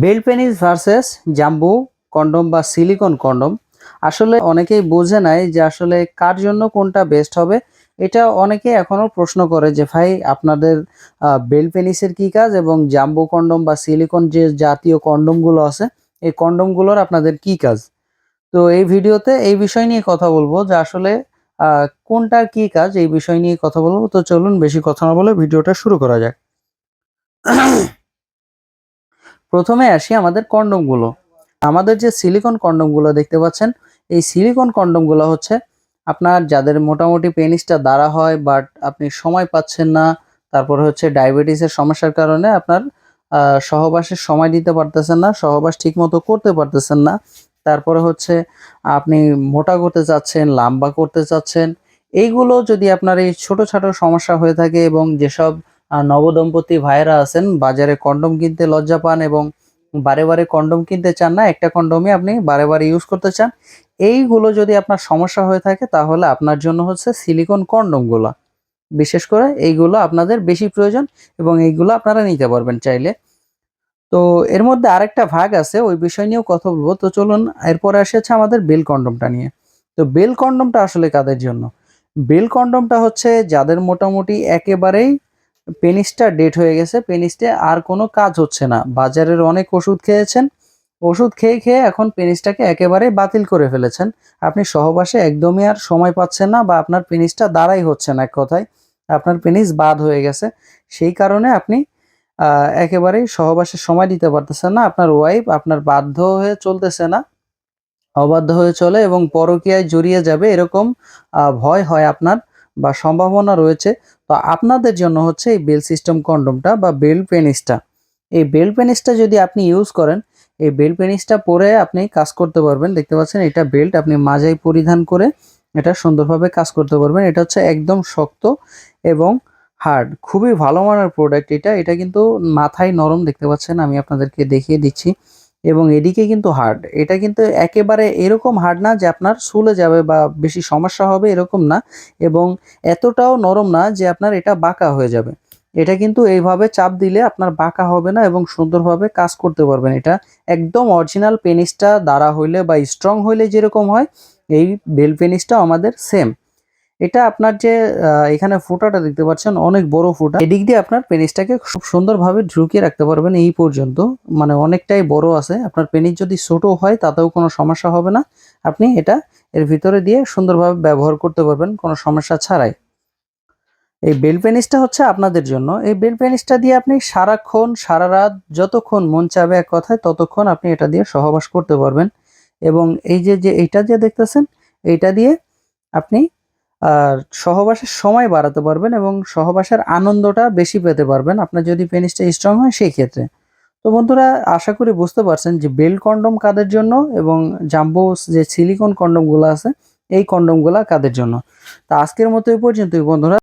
Bell penis versus jumbo condom বা silicone condom. আসলে অনেকেই বোঝে নাই যে আসলে কার জন্য কোনটা বেস্ট হবে। এটা অনেকে এখনো প্রশ্ন করে যে ভাই আপনাদের বেল পেনিসের কি কাজ এবং জাম্বো কন্ডম বা সিলিকন যে জাতীয় কন্ডমগুলো আছে এই কন্ডমগুলোর আপনাদের কি কাজ। তো এই ভিডিওতে এই বিষয় নিয়ে কথা বলবো যে আসলে কোনটার কি কাজ এই বিষয় নিয়ে কথা বলবো। তো চলুন বেশি কথা না বলে ভিডিওটা শুরু করা যাক। প্রথমে আসি আমাদের কন্ডমগুলো। আমাদের যে সিলিকন কন্ডমগুলো দেখতে পাচ্ছেন, এই সিলিকন কন্ডমগুলো হচ্ছে আপনার যাদের মোটামুটি পেনিসটা দাঁড়া হয় বাট আপনি সময় পাচ্ছেন না, তারপরে হচ্ছে ডায়াবেটিসের সমস্যার কারণে আপনার সহবাসের সময় দিতে পারতেছেন না, সহবাস ঠিকমতো করতে পারতেছেন না, তারপরে হচ্ছে আপনি মোটা করতে চাচ্ছেন, লম্বা করতে চাচ্ছেন, এইগুলো যদি আপনার এই ছোটো সমস্যা হয়ে থাকে এবং যেসব নবদম্পতি ভাইয়েরা আছেন বাজারে কন্ডম কিনতে লজ্জা পান এবং বারে বারে কন্ডম কিনতে চান না, একটা কন্ডমই আপনি বারে বারে ইউজ করতে চান, এইগুলো যদি আপনার সমস্যা হয়ে থাকে তাহলে আপনার জন্য হচ্ছে সিলিকন কন্ডমগুলো। বিশেষ করে এইগুলো আপনাদের বেশি প্রয়োজন এবং এইগুলো আপনারা নিতে পারবেন চাইলে। তো এর মধ্যে আরেকটা ভাগ আছে, ওই বিষয় নিয়েও কথা বলবো। তো চলুন এরপরে আসে হচ্ছে আমাদের বেল কন্ডমটা নিয়ে। তো বেল কন্ডমটা আসলে কাদের জন্য? বেল কন্ডমটা হচ্ছে যাদের মোটামুটি একেবারেই পেনিসটা ডেড হয়ে গেছে, পেনিসটা আর কোনো কাজ হচ্ছে না, বাজারের অনেক ওষুধ খেয়েছেন, ওষুধ খেয়ে খেয়ে এখন পেনিসটাকে একেবারে বাতিল করে ফেলেছেন, আপনি সহবাসে একদমই আর সময় পাচ্ছেন না বা আপনার পেনিসটা দাঁড়াই হচ্ছে না, এক কথায় আপনার পেনিস বাদ হয়ে গেছে। সেই কারণে আপনি একেবারেই সহবাসে সময় দিতে পারতেছেন না, আপনার ওয়াইফ আপনার বাধ্য হয়ে চলতেছে না, অবাধ্য হয়ে চলে এবং পরকীয়ায় জড়িয়ে যাবে এরকম ভয় হয় আপনার বা সম্ভাবনা রয়েছে। তো আপনাদের জন্য হচ্ছে এই বেল সিস্টেম কন্ডমটা বা বেল পেনিসটা। এই বেল পেনিসটা যদি আপনি ইউজ করেন, এই বেল পেনিসটা পরে আপনি কাজ করতে পারবেন। দেখতে পাচ্ছেন এটা বেল্ট, আপনি মাজায় পরিধান করে এটা সুন্দরভাবে কাজ করতে পারবেন। এটা হচ্ছে একদম শক্ত এবং হার্ড, খুবই ভালো মানের প্রোডাক্ট এটা। এটা কিন্তু মাথায় নরম, দেখতে পাচ্ছেন আমি আপনাদেরকে দেখিয়ে দিচ্ছি, এবং এদিকে কিন্তু হার্ড। এটা কিন্তু একেবারে এরকম হার্ড না যে আপনার ছুলে যাবে বা বেশি সমস্যা হবে, এরকম না, এবং এতটাও নরম না যে আপনার এটা বাঁকা হয়ে যাবে। এটা কিন্তু এইভাবে চাপ দিলে আপনার বাঁকা হবে না এবং সুন্দরভাবে কাজ করতে পারবেন। এটা একদম অরিজিনাল পেনিসটা দাঁড়া হইলে বা স্ট্রং হইলে যেরকম হয়, এই বেল পেনিসটাও আমাদের সেম। এটা আপনার যে এখানে ফোঁটাটা দেখতে পাচ্ছেন, অনেক বড় ফোঁটা, এদিক দিয়ে আপনার পেনিসটাকে খুব সুন্দরভাবে ঢুকিয়ে রাখতে পারবেন এই পর্যন্ত, মানে অনেকটাই বড় আছে। আপনার পেনিস যদি ছোট হয় তাতেও কোনো সমস্যা হবে না, আপনি এটা এর ভিতরে দিয়ে সুন্দরভাবে ব্যবহার করতে পারবেন কোনো সমস্যা ছাড়াই। এই বেল পেনিসটা হচ্ছে আপনাদের জন্য। এই বেল পেনিসটা দিয়ে আপনি সারাক্ষণ সারা রাত যতক্ষণ মন চাবে, এক কথায় ততক্ষণ আপনি এটা দিয়ে সহবাস করতে পারবেন। এবং এই যে যে এইটা যে দেখতেছেন, এইটা দিয়ে আপনি আর সহবাসের সময় বাড়াতে পারবেন এবং সহবাসের আনন্দটা বেশি পেতে পারবেন আপনার যদি পেনিসটা স্ট্রং হয় সেই ক্ষেত্রে। তো বন্ধুরা, আশা করি বুঝতে পারছেন যে বেল কন্ডম কাদের জন্য এবং জাম্বো যে সিলিকন কন্ডমগুলো আছে এই কন্ডমগুলা কাদের জন্য। তা আজকের মতো এই পর্যন্তই বন্ধুরা।